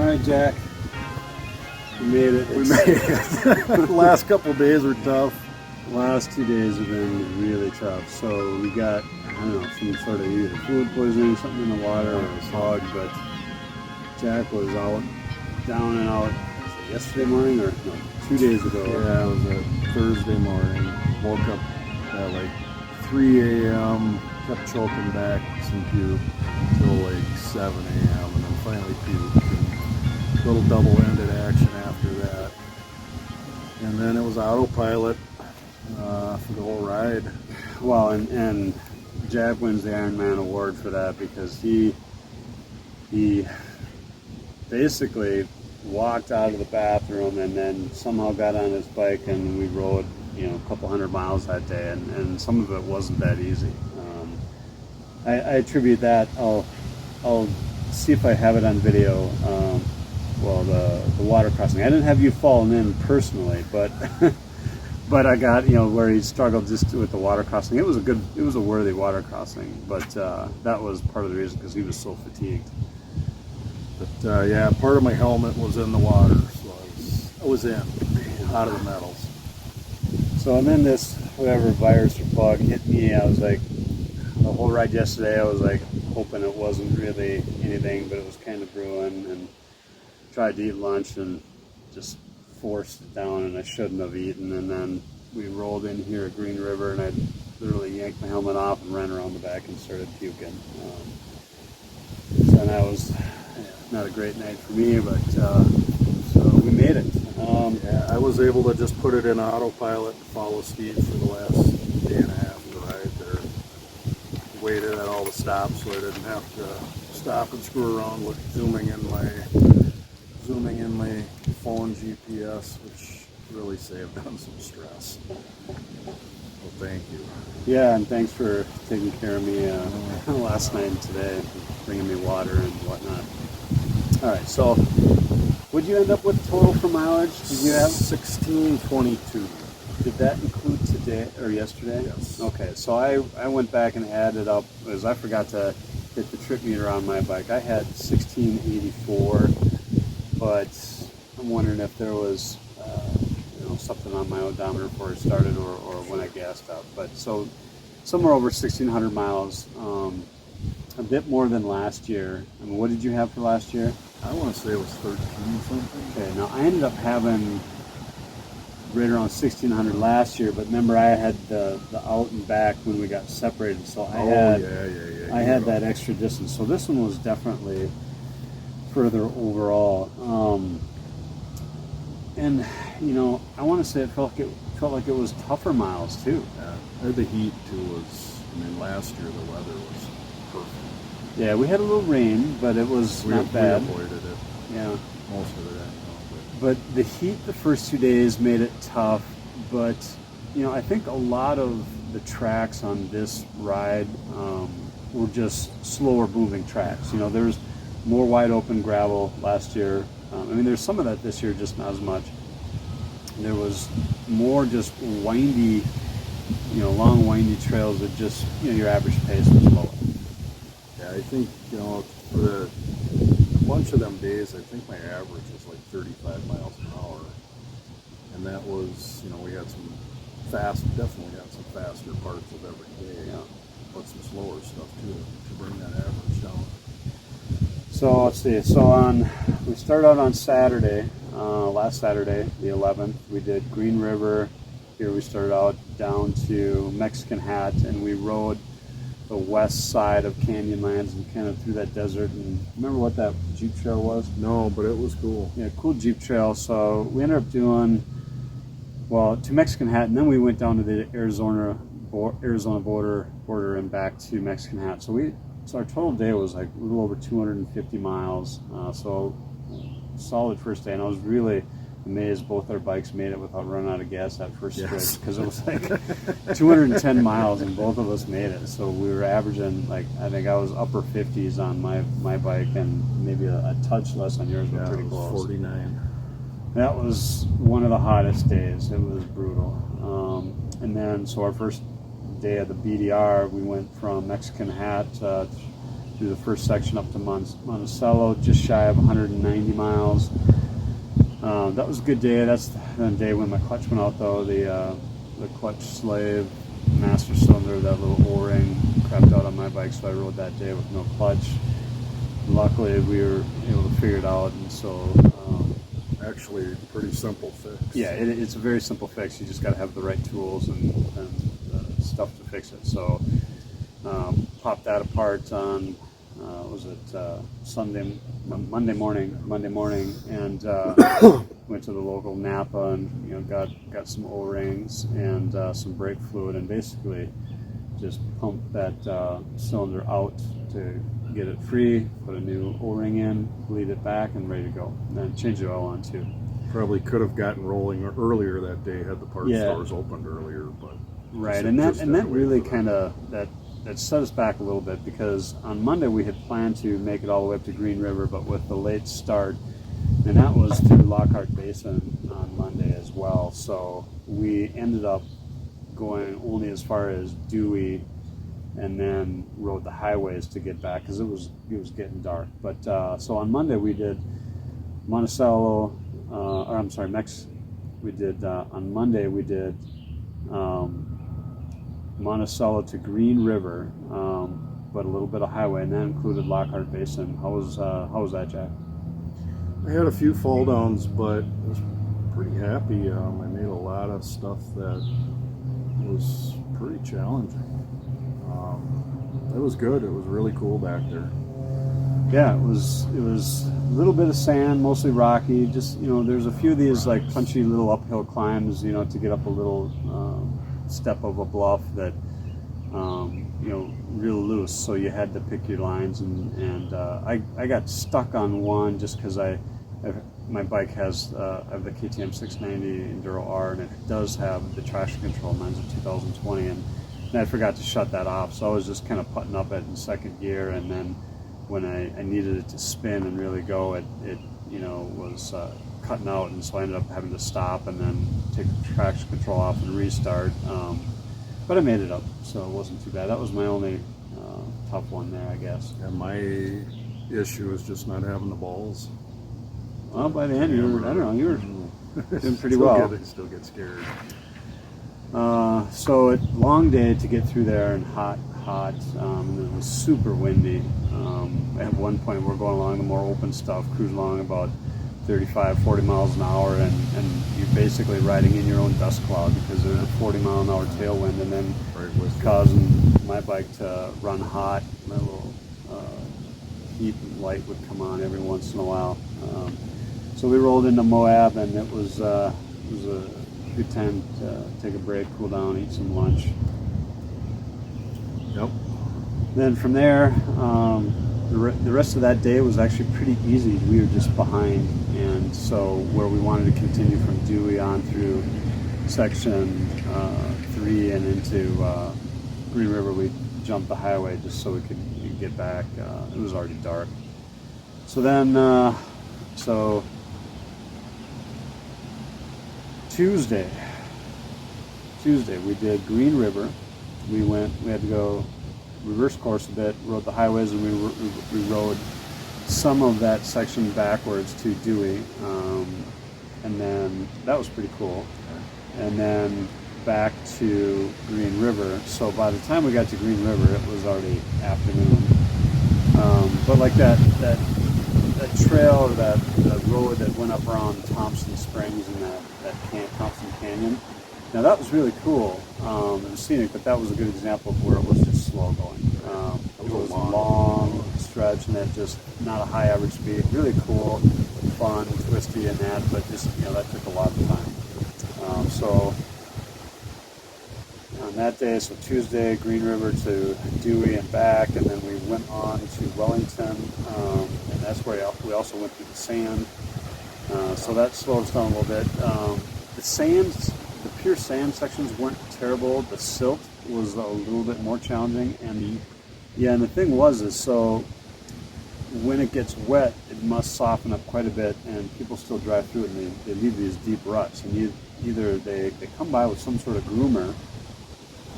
right, Jack. We made it. We made it. The last couple of days were tough. The last 2 days have been really tough. So we got, I don't know, some sort of either food poisoning, something in the water, or a bug. But Jack was out, down and out. Yesterday morning, or no, 2 days ago? Yeah, it was a Thursday morning. Woke up at like 3 a.m. Kept choking back some puke until like 7 a.m. and then finally puked. And a little double-ended action after that. And then it was autopilot for the whole ride. Well, and Jack wins the Ironman award for that because he basically walked out of the bathroom and then somehow got on his bike and we rode, a couple 100 miles that day, and some of it wasn't that easy. I attribute that. I'll see if I have it on video. The water crossing. I didn't have you falling in personally, but but I got where he struggled just with the water crossing. It was a worthy water crossing, but that was part of the reason because he was so fatigued. But yeah, part of my helmet was in the water, so I was in, out of the metals. So and then this whatever virus or bug hit me. I was like, the whole ride yesterday, I was like hoping it wasn't really anything, but it was kind of brewing. And tried to eat lunch and just forced it down, and I shouldn't have eaten. And then we rolled in here at Green River, and I literally yanked my helmet off and ran around the back and started puking. So that was not a great night for me, but so we made it. Yeah, I was able to just put it in autopilot and follow Steve for the last day and a half of the ride there. Waited at all the stops so I didn't have to stop and screw around zooming in my phone GPS, which really saved on some stress. Well, thank you. Yeah, and thanks for taking care of me last night and today, bringing me water and whatnot. All right, so what'd you end up with total for mileage? Did you have 1622? Did that include today or yesterday? Yes. Okay, so I went back and added up, because I forgot to hit the trip meter on my bike. I had 1684, but I'm wondering if there was something on my odometer before it started or when I gassed up. But so somewhere over 1,600 miles, a bit more than last year. I mean, what did you have for last year? I want to say it was 13 something. Okay, now I ended up having right around 1,600 last year, but remember I had the out and back when we got separated, so I had that extra distance. So this one was definitely further overall. And I want to say it felt like it was tougher miles too. Yeah, the heat too was. I mean, last year the weather was perfect. Yeah, we had a little rain, but it was not bad. We avoided it. Yeah, most of it. But the heat the first 2 days made it tough. But I think a lot of the tracks on this ride were just slower moving tracks. There's more wide open gravel last year. There's some of that this year, just not as much. There was more just windy, long windy trails that just, your average pace was lower. Yeah, I think, for a bunch of them days, I think my average was like 35 miles an hour. And that was, we had some definitely had some faster parts of every day, but some slower stuff too, to bring that average down. So let's see. So we started out on Saturday, last Saturday, the 11th. We did Green River. Here we started out down to Mexican Hat, and we rode the west side of Canyonlands and kind of through that desert. And remember what that Jeep trail was? No, but it was cool. Yeah, cool Jeep trail. So we ended up doing to Mexican Hat, and then we went down to the Arizona border and back to Mexican Hat. So our total day was like a little over 250 miles. So solid first day, and I was really amazed both our bikes made it without running out of gas that first stretch, because it was like 210 miles and both of us made it. So we were averaging, like, I think I was upper 50s on my bike and maybe a touch less on yours, but pretty close. 49. That was one of the hottest days. It was brutal. And then so our first day of the BDR, we went from Mexican Hat through the first section up to Monticello, just shy of 190 miles. That was a good day. That's the day when my clutch went out, though. The clutch slave master cylinder, that little O-ring, crapped out on my bike, so I rode that day with no clutch. Luckily, we were able to figure it out, and so Actually, pretty simple fix. yeah, it's a very simple fix. You just got to have the right tools and stuff to fix it. So popped that apart on Monday morning, and went to the local Napa and got some O-rings and some brake fluid, and basically just pumped that cylinder out to get it free, put a new O-ring in, bleed it back, and ready to go. And then change the oil on too. Probably could have gotten rolling earlier that day had the parts Yeah. stores opened earlier, but Right, and that really kind of that set us back a little bit, because on Monday we had planned to make it all the way up to Green River, but with the late start, and that was through Lockhart Basin on Monday as well. So we ended up going only as far as Dewey, and then rode the highways to get back because it was getting dark. But so on Monday we did Monticello, We did on Monday we did Monticello to Green River, but a little bit of highway, and that included Lockhart Basin. How was that, Jack? I had a few fall downs, but I was pretty happy. I made a lot of stuff that was pretty challenging. It was good. It was really cool back there. Yeah, it was a little bit of sand, mostly rocky. Just there's a few of these like punchy little uphill climbs, to get up a little step of a bluff that real loose. So you had to pick your lines, and I got stuck on one just because my bike has I have the KTM 690 Enduro R, and it does have the traction control. Mine's a 2020, and I forgot to shut that off. So I was just kind of putting up it in second gear, and then when I needed it to spin and really go, it was cutting out, and so I ended up having to stop and then take the traction control off and restart. But I made it up, so it wasn't too bad. That was my only tough one there, I guess. And my issue is just not having the balls. Well, by the end, you were doing pretty still well. Still get scared. So long day to get through there, and hot, and it was super windy. At one point we're going along the more open stuff, cruising along about 35, 40 miles an hour, and you're basically riding in your own dust cloud because there's a 40-mile-an-hour tailwind, and then causing my bike to run hot. My little heat light would come on every once in a while. So we rolled into Moab, and it was a good time to take a break, cool down, eat some lunch. Yep. Then from there, the rest of that day was actually pretty easy. We were just behind, and so where we wanted to continue from Dewey on through section 3 and into Green River, we jumped the highway just so we could get back. It was already dark. So then, Tuesday we did Green River. We had to go reverse course a bit, rode the highways, and we rode some of that section backwards to Dewey, and then that was pretty cool. And then back to Green River. So by the time we got to Green River, it was already afternoon. But like that trail, or that road that went up around Thompson Springs and that Thompson Canyon. Now that was really cool and scenic, but that was a good example of where it was just slow going. It was a long stretch, and that just not a high average speed. Really cool, fun, twisty, and that, but just that took a lot of time. So on that day, so Tuesday, Green River to Dewey and back, and then we went on to Wellington, and that's where we also went through the sand. So that slowed us down a little bit. The pure sand sections weren't terrible. The silt was a little bit more challenging, and the thing is so when it gets wet, it must soften up quite a bit, and people still drive through it, and they leave these deep ruts, and either they come by with some sort of groomer,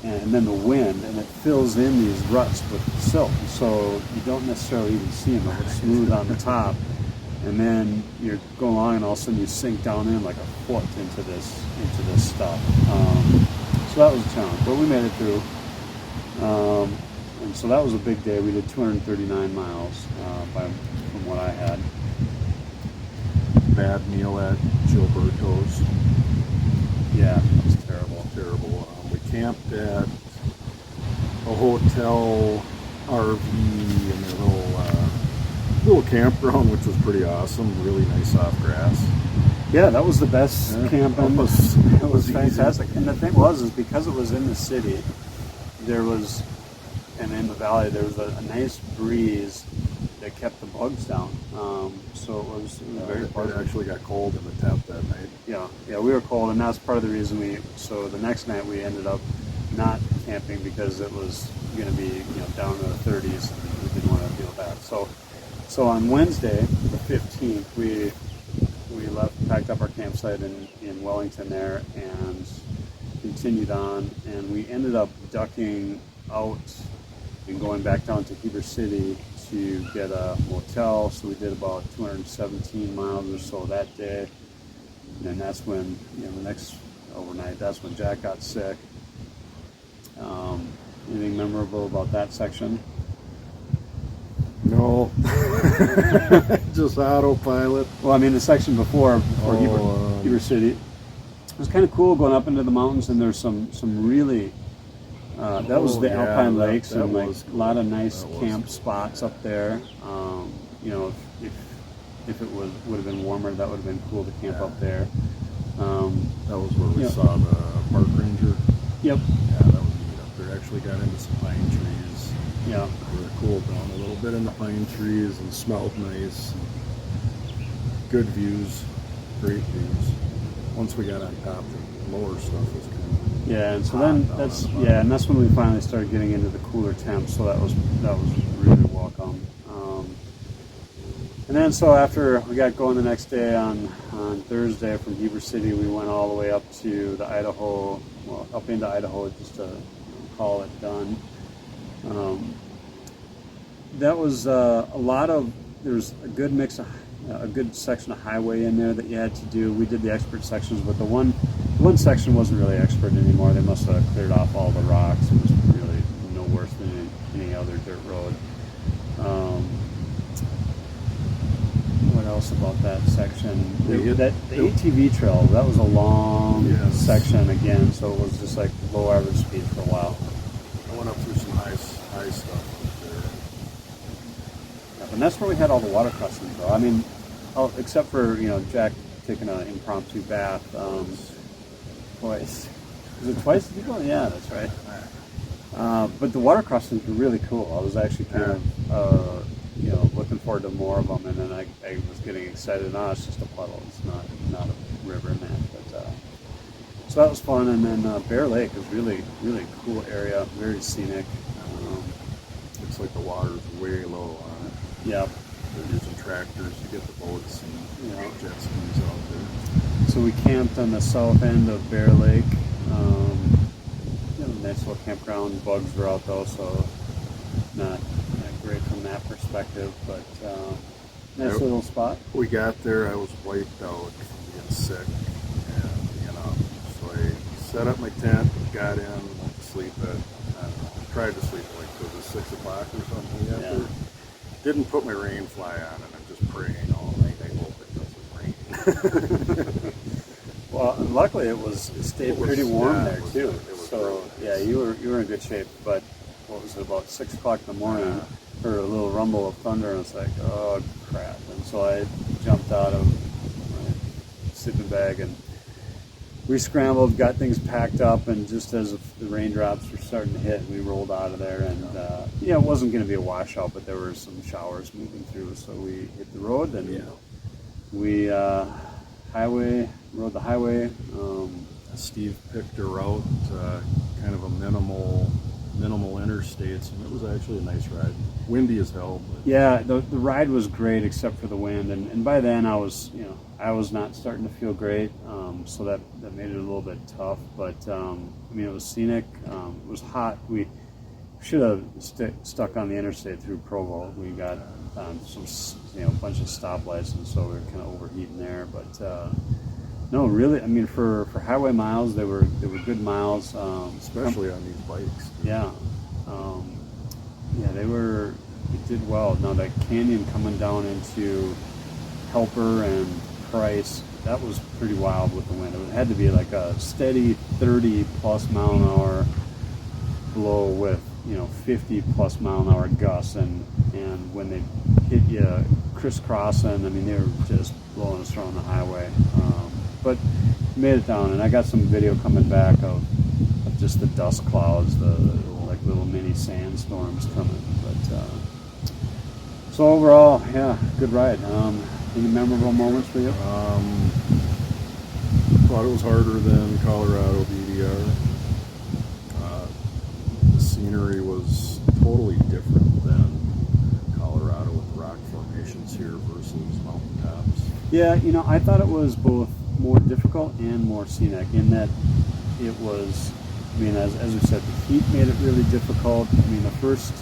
and then the wind, and it fills in these ruts with silt, so you don't necessarily even see them. It looks smooth on the top, and then you're going along, and all of a sudden you sink down in like a foot into this stuff. So that was a challenge, but we made it through. And so that was a big day. We did 239 miles from what I had. Bad meal at Gilberto's. Yeah, it was terrible. Terrible. We camped at a hotel RV in a little campground, which was pretty awesome. Really nice soft grass. Yeah, that was the best camping. It was fantastic. Easy. And the thing was, is because it was in the city, there was, and in the valley, there was a nice breeze that kept the bugs down. So it was very pleasant. It actually got cold in the tent that night. Yeah, we were cold, and that's part of the reason so the next night we ended up not camping because it was going to be down to the 30s, and we didn't want to deal with that. So on Wednesday, the 15th, we packed up our campsite in Wellington there, and continued on, and we ended up ducking out and going back down to Heber City to get a motel. So we did about 217 miles or so that day, and then that's when the next overnight, that's when Jack got sick. Anything memorable about that section? No, just autopilot. Well, I mean, the section before Heber City, it was kind of cool going up into the mountains, and there's some really that was the Alpine Lakes, and like a lot of nice camp spots up there. If it would have been warmer, that would have been cool to camp up there. That was where we saw the park ranger. Yep. Yeah, that was neat up there. Actually got into some pine trees. Yeah. We cooled down a little bit in the pine trees and smelled nice. Good views, great views. Once we got on top, the lower stuff was kind of and so then that's when we finally started getting into the cooler temps. So that was really welcome. And then so after we got going the next day on Thursday from Heber City, we went all the way up to the up into Idaho just to call it done. That was there's a good mix of a good section of highway in there that you had to do. We did the expert sections, but the one section wasn't really expert anymore. They must have cleared off all the rocks. It was really no worse than any other dirt road. What else about that section? The ATV trail, that was a long section again, so it was just like low average speed for a while. I went up through some high stuff up there. And that's where we had all the water crossings, though. I mean, except for Jack taking an impromptu bath twice. Was it twice? Did you go? Yeah, that's right. But the water crossings were really cool. I was actually kind of looking forward to more of them, and then I was getting excited. No, it's just a puddle. It's not a river, man. But so that was fun. And then Bear Lake was really really cool area, very scenic. Looks like the water's way low on it. Yeah. They're using tractors to get the boats and jet skis out there. So we camped on the south end of Bear Lake. Nice little campground. Bugs were out though, so not great from that perspective, but nice little spot. We got there, I was wiped out from being sick, and so I set up my tent, got in, went to sleep tried to sleep like till it was 6 o'clock or something. Didn't put my rain fly on, and I'm just praying all night. I hope it doesn't rain. Well, luckily it stayed pretty warm there too. So you were in good shape. But what was it, about 6 o'clock in the morning? Heard a little rumble of thunder, and it's like, oh crap! And so I jumped out of my sleeping bag, and we scrambled, got things packed up, and just as the raindrops were starting to hit, we rolled out of there. And it wasn't going to be a washout, but there were some showers moving through, so we hit the road, and we rode the highway. Steve picked a route, kind of a minimal minimal interstates, and it was actually a nice ride. Windy as hell. But Yeah, the ride was great except for the wind, and by then I was not starting to feel great, so that made it a little bit tough. But I mean, it was scenic. It was hot. We should have stuck on the interstate through Provo. We got some a bunch of stoplights, and so we were kind of overheating there. But no, really, I mean, for highway miles, they were good miles, especially on these bikes. Yeah, yeah, it did well. Now that canyon coming down into Helper and Price, that was pretty wild with the wind. It had to be like a steady 30 plus mile an hour blow with 50 plus mile an hour gusts, and when they hit you crisscrossing, I mean, they were just blowing us around the highway. But made it down, and I got some video coming back of just the dust clouds, the like little mini sandstorms coming. But so overall, yeah, good ride. Any memorable moments for you? Thought it was harder than Colorado BDR. The scenery was totally different than Colorado with rock formations here versus mountaintops. Yeah, I thought it was both more difficult and more scenic in that it was, I mean, as we said, the heat made it really difficult. I mean, the first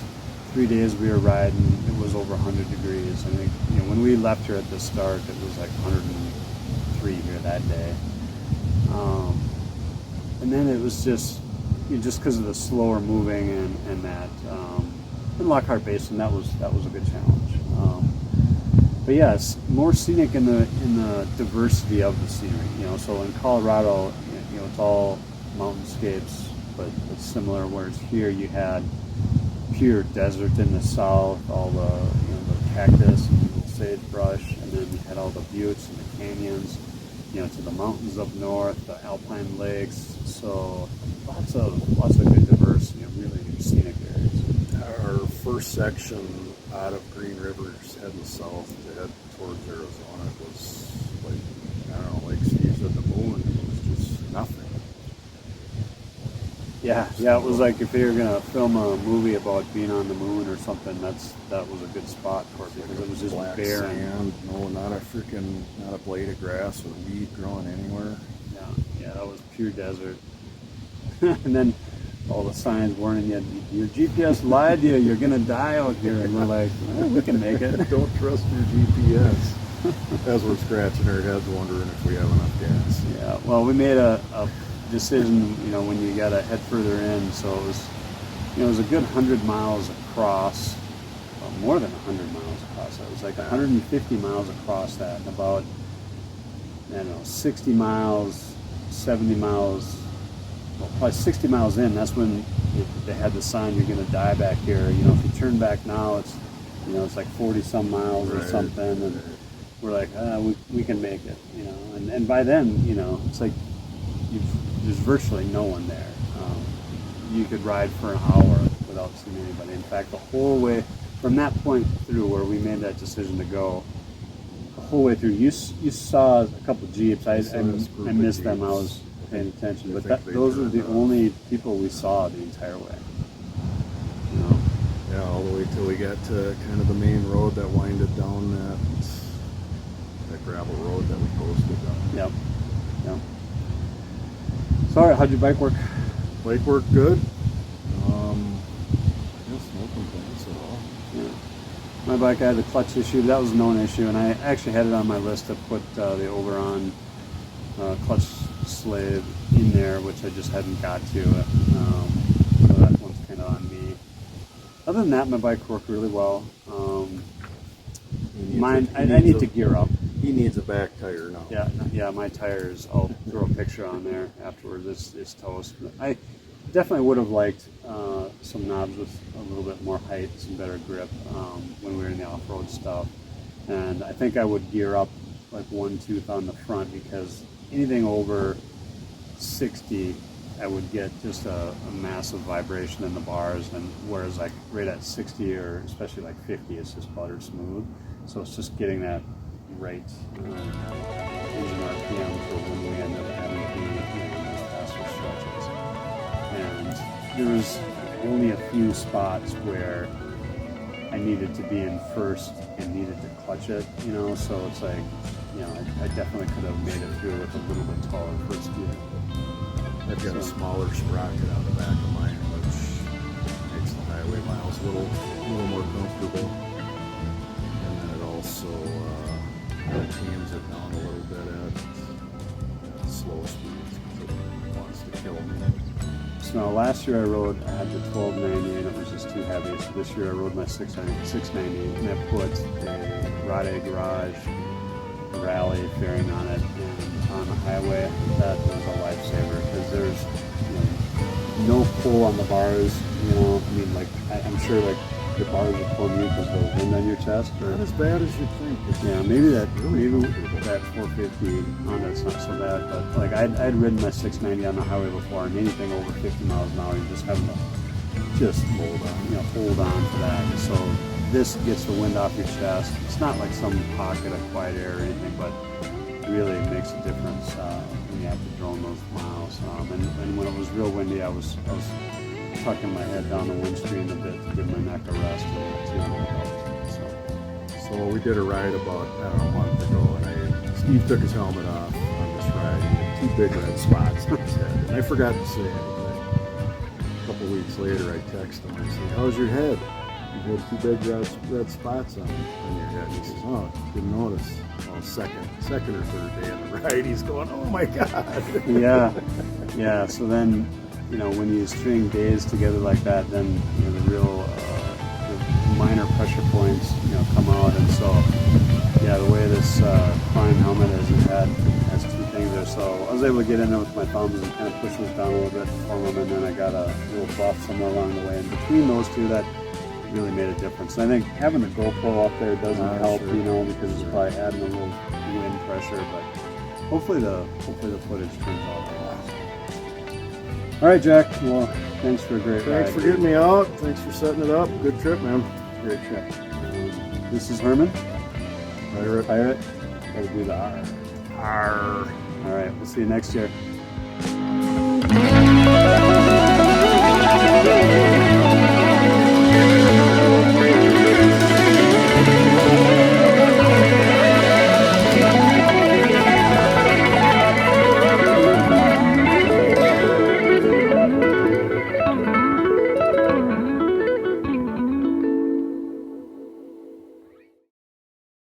3 days we were riding, it was over 100 degrees. I think, when we left here at the start, it was like 103 here that day. And then it was just because of the slower moving and that, in Lockhart Basin, that was a good challenge. But yeah, it's more scenic in the diversity of the scenery. So in Colorado, it's all mountainscapes, but it's similar. Whereas here you had pure desert in the south, all the cactus and the sagebrush, and then you had all the buttes and the canyons, to the mountains up north, the alpine lakes. So lots of good diverse, really scenic areas. Our first section out of Green Rivers heading south to head towards Arizona was like, I don't know, like Steve said, the moon. It was just nothing. Yeah, it was like if you were gonna film a movie about being on the moon or something, that was a good spot for it because it was just black bare sand. No, not a blade of grass or weed growing anywhere. Yeah, that was pure desert. And then all the signs warning you, your GPS lied to you, you're gonna die out here, and we're like, we can make it. Don't trust your GPS. As we're scratching our heads wondering if we have enough gas. Yeah, well, we made a decision, when you got to head further in, so it was a good 100 miles across, well, more than 100 miles across. It was like 150 miles across that, and about, 60 miles, 70 miles, well, probably 60 miles in, that's when they had the sign, you're going to die back here. If you turn back now, it's, it's like 40 some miles or something, and we're like, we can make it, and by then, it's like, there's virtually no one there. You could ride for an hour without seeing anybody. In fact, the whole way from that point through where we made that decision to go, the whole way through, you saw a couple of Jeeps. I missed them. I was paying attention, but those were the only people we saw the entire way. Yeah, all the way till we got to kind of the main road that winded down that gravel road that we posted on. Yep. Sorry, how'd your bike work? Bike worked good. I guess no complaints at all. Yeah. My bike had the clutch issue. That was a known issue, and I actually had it on my list to put the Oberon clutch slave in there, which I just hadn't got to. So that one's kind of on me. Other than that, my bike worked really well. I need to gear up. He needs a back tire now. Yeah, my tires, I'll throw a picture on there afterwards. It's toast. I definitely would have liked some knobs with a little bit more height, some better grip when we were in the off-road stuff. And I think I would gear up like one tooth on the front, because anything over 60, I would get just a massive vibration in the bars, and whereas like right at 60 or especially like 50, it's just butter smooth. So it's just getting that right engine RPM for when we end up having to be in those faster stretches. And only a few spots where I needed to be in first and needed to clutch it, you know, so it's like, you know, I definitely could have made it through with a little bit taller first gear. I've got a smaller sprocket on the back of mine, which makes the highway miles a little more comfortable. And then it also tames it down a little bit at slow speeds because it wants to kill me. So now last year I had the 1290 and it was just too heavy. So this year I rode my 690 and I put a Rade Garage rally fairing on it, and on the highway that was a lifesaver because there's, you know, no pull on the bars. You know, I mean, like I'm sure like the bars are pulling you because of the wind on your chest. Or, Not as bad as you think. yeah, maybe that 450 on it's not so bad, but like I'd ridden my 690 on the highway before, and anything over 50 miles an hour, you're just having to just hold on to that. And so this gets the wind off your chest. It's not like some pocket of quiet air or anything, but really it makes a difference when you have to drone those miles. And when it was real windy, I was tucking my head down the windscreen a bit to give my neck a rest. So we did a ride about, I don't know, a month ago, and Steve took his helmet off on this ride. He had 2 big red spots on his head, and I forgot to say anything. A couple weeks later, I text him. I said, "How's your head? You had 2 big red spots on your head." He says, "Oh, didn't notice." Well, second or third day of the ride, he's going, "Oh my God." Yeah. So then, you know, when you string days together like that, then, you know, the real the minor pressure points, you know, come out. And so, yeah, the way this Prime helmet is, it has 2 things there. So I was able to get in there with my thumbs and kind of push this down a little bit for them, and then I got a little buff somewhere along the way. And between those 2, that really made a difference. And I think having the GoPro up there doesn't help, you know, because it's probably adding a little wind pressure, but hopefully the footage turns out well. All right, Jack. Well, thanks for a great ride. Thanks for getting me out. Thanks for setting it up. Good trip, man. Great trip. This is Herman. Pirate. Gotta do the R. Arr. All right. We'll see you next year.